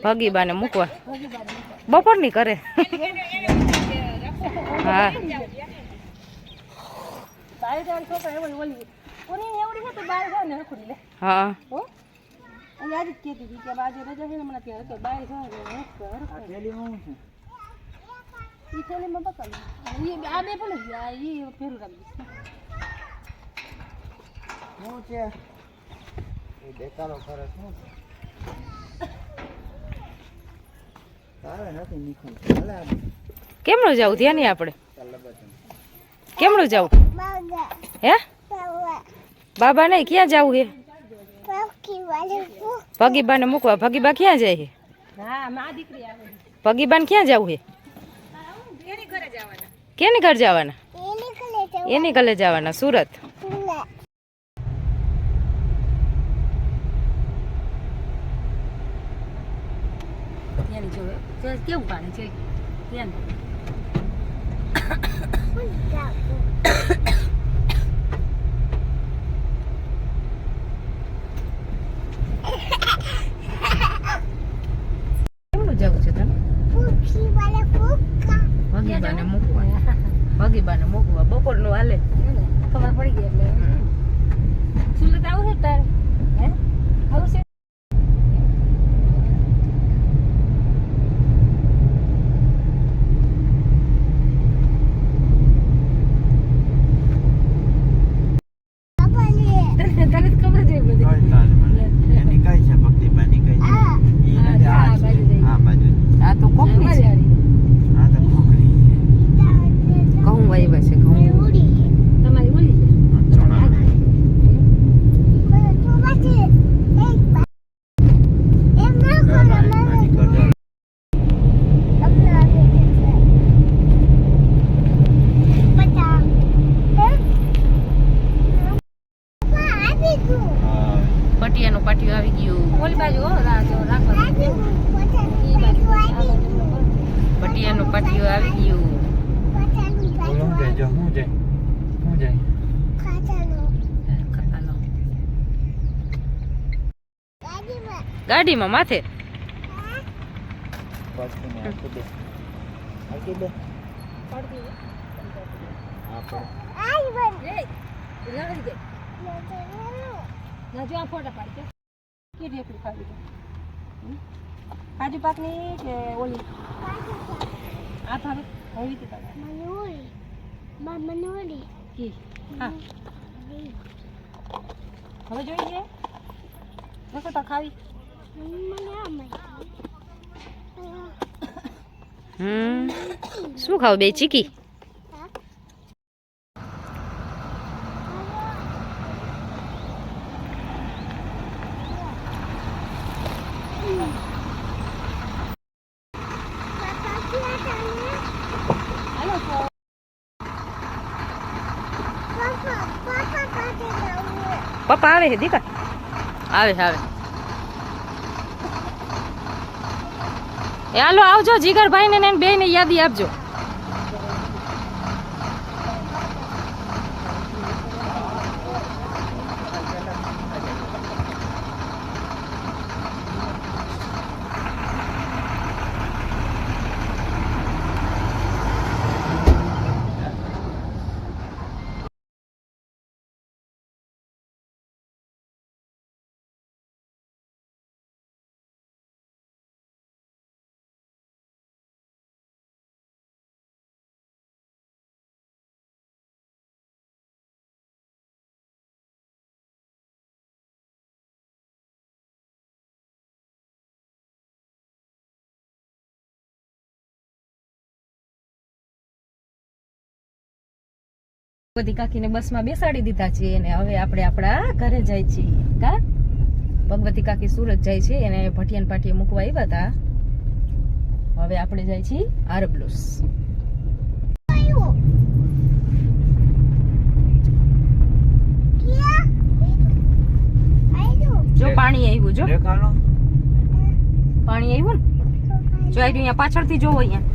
ભગી બાને મૂકવા બપોર ની કરે. હા હા કેમનું જવું ત્યાં નહીં આપણે કેમનું જવું હે બાબા નહીં ક્યાં જવું હે ભગીબા ને મૂકવા ભગીબા ક્યાં જાય છે ભગીબા ને ક્યાં જવું હે કેની ઘર જવાના એની ઘરે જવાના સુરત કેવું પાણી છે કેમનું જવું છે તને ભગીબાને મૂકવા બપોર નું હાલે ખબર પડી ગઈ એટલે સુરત આવું છે તારે હે આવું છે પટિયાનું પાટિયું આવી ગયું ઓલી બાજુ પટિયાનું પાટિયું આવી ગયું ગાડીમાં માથે કાજુ પાકની કે ઓલી આ ભાવે હોવી હતી હવે જોઈએ નકો તો ખાવી શું ખાવ બે ચીકી પપ્પા આવે છે દીકા આવે આવે હાલો આવજો જીગરભાઈ ને બે ને યાદી આપજો ભગવતી કાકીને બસમાં બેસાડી દીધા છે અને હવે આપણે આપણા ઘરે જાય છીએ કા ભગવતી કાકી સુરત જાય છે એને ભટિયાન પાટીએ મૂકવા આવ્યા હતા હવે આપણે જાય છીએ આરબલુસ જો પાણી આવ્યું જો પાણી આવ્યું ને જો અહીંયા પાછળથી જોવો અહીંયા